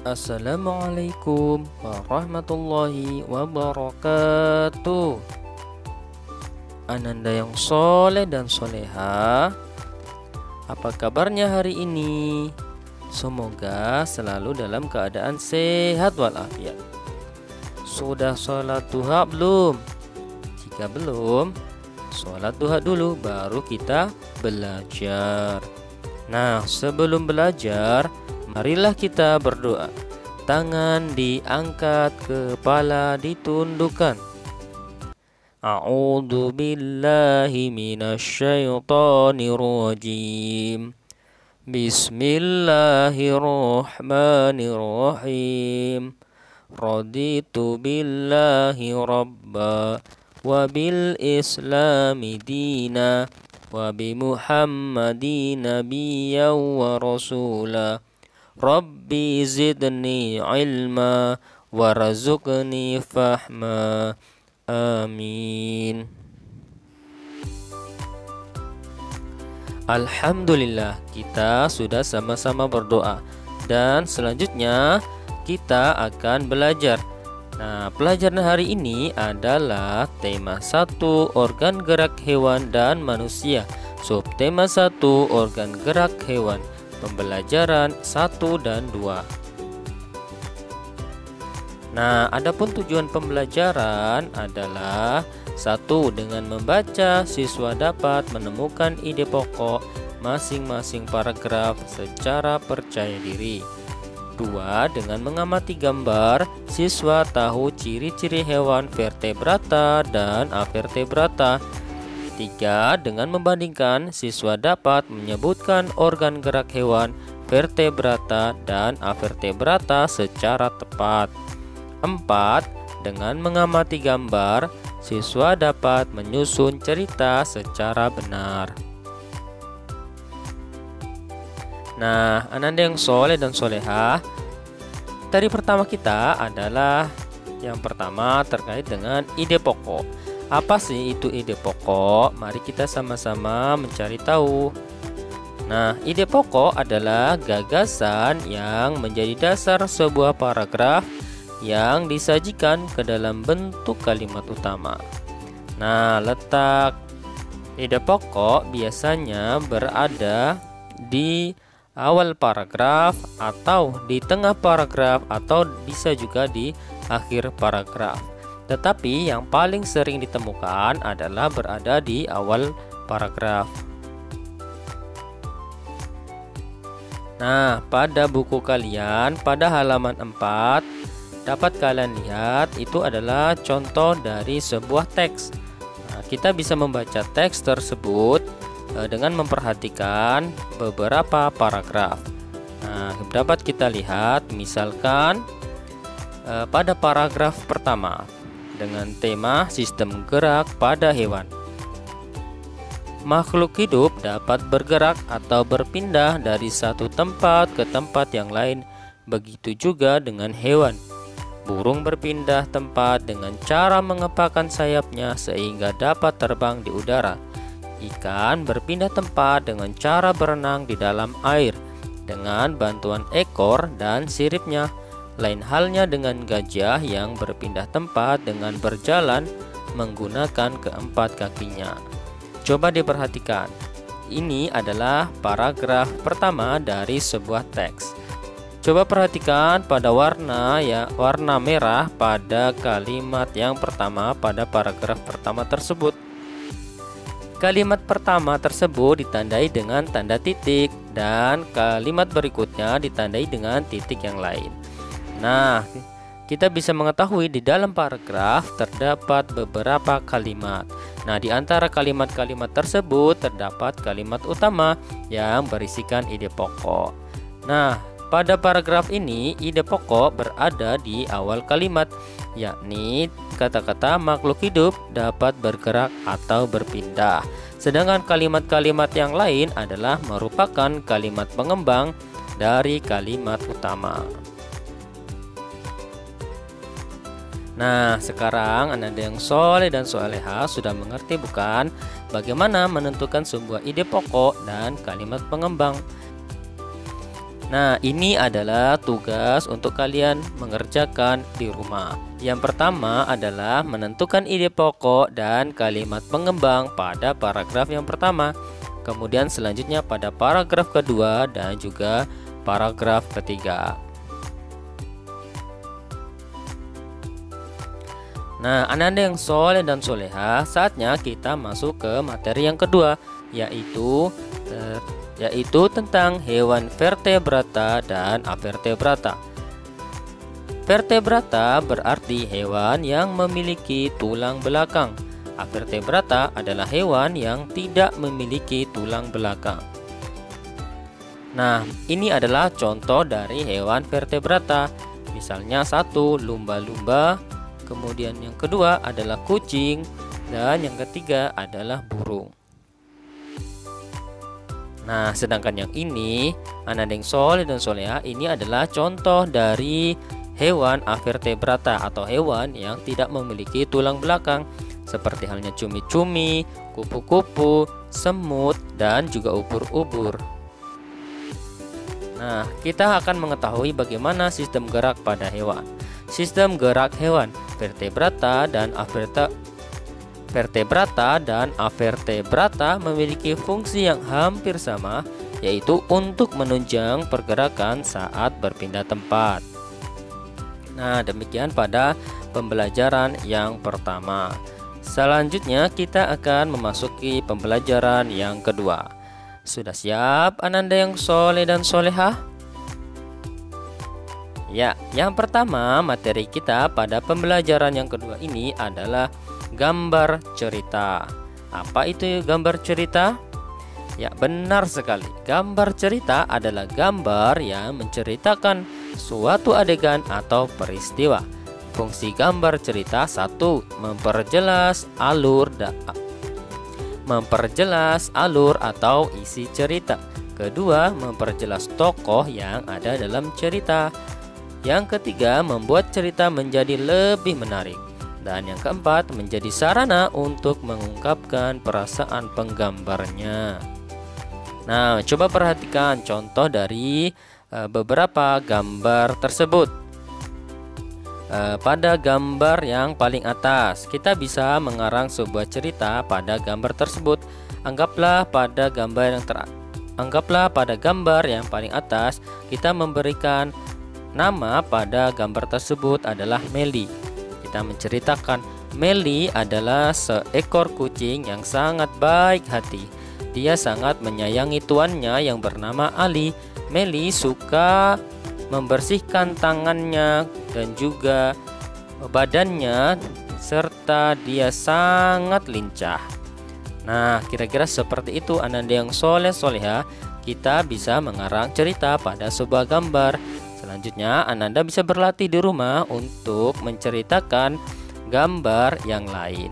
Assalamualaikum warahmatullahi wabarakatuh. Ananda yang soleh dan soleha, apa kabarnya hari ini? Semoga selalu dalam keadaan sehat walafiat. Sudah sholat duha belum? Jika belum, sholat duha dulu baru kita belajar. Nah, sebelum belajar, marilah kita berdoa. Tangan diangkat, kepala ditundukkan. A'udzu billahi minasyaitonir rajim. Bismillahirrahmanirrahim. Raditu billahi rabba wa bil islami dina wa bi Muhammadin nabiyyan wa rasula. Rabbi zidni ilma warzuqni fahma. Amin. Alhamdulillah, kita sudah sama-sama berdoa. Dan selanjutnya kita akan belajar. Nah, pelajaran hari ini adalah tema 1, organ gerak hewan dan manusia. Subtema 1, organ gerak hewan. Pembelajaran 1 dan 2. Nah, adapun tujuan pembelajaran adalah 1. Dengan membaca, siswa dapat menemukan ide pokok masing-masing paragraf secara percaya diri. 2. Dengan mengamati gambar, siswa tahu ciri-ciri hewan vertebrata dan avertebrata. 3. Dengan membandingkan, siswa dapat menyebutkan organ gerak hewan vertebrata dan avertebrata secara tepat. 4. Dengan mengamati gambar, siswa dapat menyusun cerita secara benar. Nah, Ananda yang soleh dan soleha, tadi pertama kita adalah yang pertama terkait dengan ide pokok. Apa sih itu ide pokok? Mari kita sama-sama mencari tahu. Nah, ide pokok adalah gagasan yang menjadi dasar sebuah paragraf yang disajikan ke dalam bentuk kalimat utama. Nah, letak ide pokok biasanya berada di awal paragraf atau di tengah paragraf atau bisa juga di akhir paragraf. Tetapi yang paling sering ditemukan adalah berada di awal paragraf. Nah, pada buku kalian pada halaman 4 dapat kalian lihat itu adalah contoh dari sebuah teks. Nah, kita bisa membaca teks tersebut dengan memperhatikan beberapa paragraf. Nah, dapat kita lihat misalkan pada paragraf pertama dengan tema sistem gerak pada hewan. Makhluk hidup dapat bergerak atau berpindah dari satu tempat ke tempat yang lain. Begitu juga dengan hewan. Burung berpindah tempat dengan cara mengepakkan sayapnya sehingga dapat terbang di udara. Ikan berpindah tempat dengan cara berenang di dalam air dengan bantuan ekor dan siripnya. Lain halnya dengan gajah yang berpindah tempat dengan berjalan menggunakan keempat kakinya. Coba diperhatikan. Ini adalah paragraf pertama dari sebuah teks. Coba perhatikan pada warna merah pada kalimat yang pertama pada paragraf pertama tersebut. Kalimat pertama tersebut ditandai dengan tanda titik dan kalimat berikutnya ditandai dengan titik yang lain. Nah, kita bisa mengetahui di dalam paragraf terdapat beberapa kalimat. Nah, di antara kalimat-kalimat tersebut terdapat kalimat utama yang berisikan ide pokok. Nah, pada paragraf ini ide pokok berada di awal kalimat, yakni kata-kata makhluk hidup dapat bergerak atau berpindah. Sedangkan kalimat-kalimat yang lain adalah merupakan kalimat pengembang dari kalimat utama. Nah, sekarang Ananda yang soleh dan soleha sudah mengerti bukan bagaimana menentukan sebuah ide pokok dan kalimat pengembang. Nah, ini adalah tugas untuk kalian mengerjakan di rumah. Yang pertama adalah menentukan ide pokok dan kalimat pengembang pada paragraf yang pertama. Kemudian selanjutnya pada paragraf kedua dan juga paragraf ketiga. Nah, Ananda yang soleh dan soleha, saatnya kita masuk ke materi yang kedua, yaitu tentang hewan vertebrata dan avertebrata. Vertebrata berarti hewan yang memiliki tulang belakang. Avertebrata adalah hewan yang tidak memiliki tulang belakang. Nah, ini adalah contoh dari hewan vertebrata. Misalnya satu, lumba-lumba. Kemudian yang kedua adalah kucing. Dan yang ketiga adalah burung. Nah, sedangkan yang ini, Ananda yang soleh dan soleha, ini adalah contoh dari hewan avertebrata atau hewan yang tidak memiliki tulang belakang, seperti halnya cumi-cumi, kupu-kupu, semut, dan juga ubur-ubur. Nah, kita akan mengetahui bagaimana sistem gerak pada hewan. Sistem gerak hewan vertebrata dan avertebrata memiliki fungsi yang hampir sama, yaitu untuk menunjang pergerakan saat berpindah tempat. Nah, demikian pada pembelajaran yang pertama. Selanjutnya kita akan memasuki pembelajaran yang kedua. Sudah siap Ananda yang soleh dan soleha? Ya, yang pertama materi kita pada pembelajaran yang kedua ini adalah gambar cerita. Apa itu gambar cerita? Ya, benar sekali. Gambar cerita adalah gambar yang menceritakan suatu adegan atau peristiwa. Fungsi gambar cerita: 1. Memperjelas alur atau isi cerita. Kedua, memperjelas tokoh yang ada dalam cerita. Yang ketiga, membuat cerita menjadi lebih menarik. Dan yang keempat, menjadi sarana untuk mengungkapkan perasaan penggambarnya. Nah, coba perhatikan contoh dari beberapa gambar tersebut. Pada gambar yang paling atas, kita bisa mengarang sebuah cerita pada gambar tersebut. Anggaplah pada gambar yang paling atas, kita memberikan nama pada gambar tersebut adalah Meli. Kita menceritakan Meli adalah seekor kucing yang sangat baik hati. Dia sangat menyayangi tuannya yang bernama Ali. Meli suka membersihkan tangannya dan juga badannya, serta dia sangat lincah. Nah, kira-kira seperti itu Ananda yang soleh soleha, kita bisa mengarang cerita pada sebuah gambar. Selanjutnya, Ananda bisa berlatih di rumah untuk menceritakan gambar yang lain.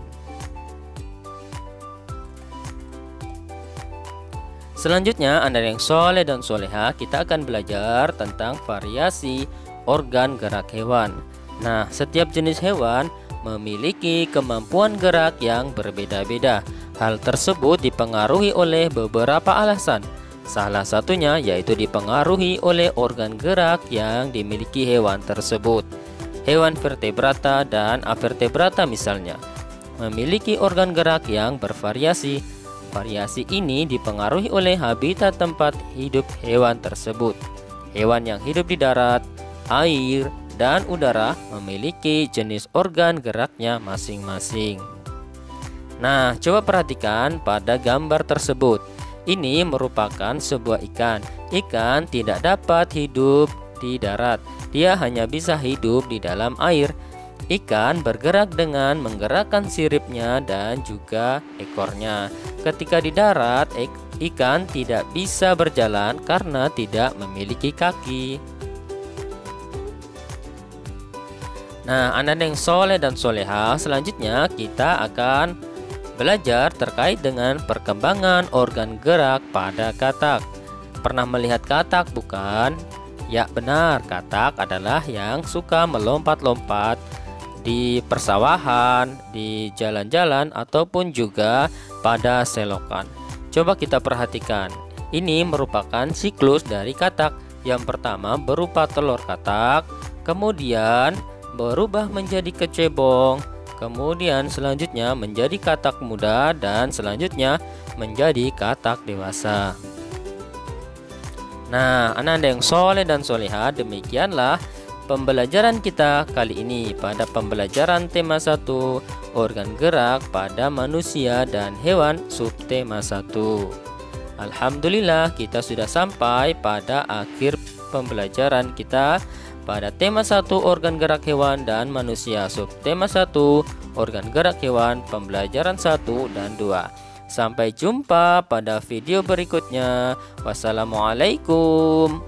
Selanjutnya, Anda yang soleh dan soleha, kita akan belajar tentang variasi organ gerak hewan. Nah, setiap jenis hewan memiliki kemampuan gerak yang berbeda-beda. Hal tersebut dipengaruhi oleh beberapa alasan. Salah satunya yaitu dipengaruhi oleh organ gerak yang dimiliki hewan tersebut. Hewan vertebrata dan avertebrata misalnya memiliki organ gerak yang bervariasi. Variasi ini dipengaruhi oleh habitat tempat hidup hewan tersebut. Hewan yang hidup di darat, air, dan udara memiliki jenis organ geraknya masing-masing. Nah, coba perhatikan pada gambar tersebut. Ini merupakan sebuah ikan. Ikan tidak dapat hidup di darat. Dia hanya bisa hidup di dalam air. Ikan bergerak dengan menggerakkan siripnya dan juga ekornya. Ketika di darat, ikan tidak bisa berjalan karena tidak memiliki kaki. Nah, Anda yang soleh dan soleha, selanjutnya kita akan belajar terkait dengan perkembangan organ gerak pada katak. Pernah melihat katak bukan? Ya benar, katak adalah yang suka melompat-lompat di persawahan, di jalan-jalan, ataupun juga pada selokan. Coba kita perhatikan. Ini merupakan siklus dari katak. Yang pertama berupa telur katak, kemudian berubah menjadi kecebong, kemudian selanjutnya menjadi katak muda, dan selanjutnya menjadi katak dewasa. Nah, anak-anak yang soleh dan soleha, demikianlah pembelajaran kita kali ini pada pembelajaran tema 1 organ gerak pada manusia dan hewan subtema 1. Alhamdulillah, kita sudah sampai pada akhir pembelajaran kita pada tema 1 organ gerak hewan dan manusia, subtema 1 organ gerak hewan, pembelajaran 1 dan 2. Sampai jumpa pada video berikutnya. Wassalamualaikum.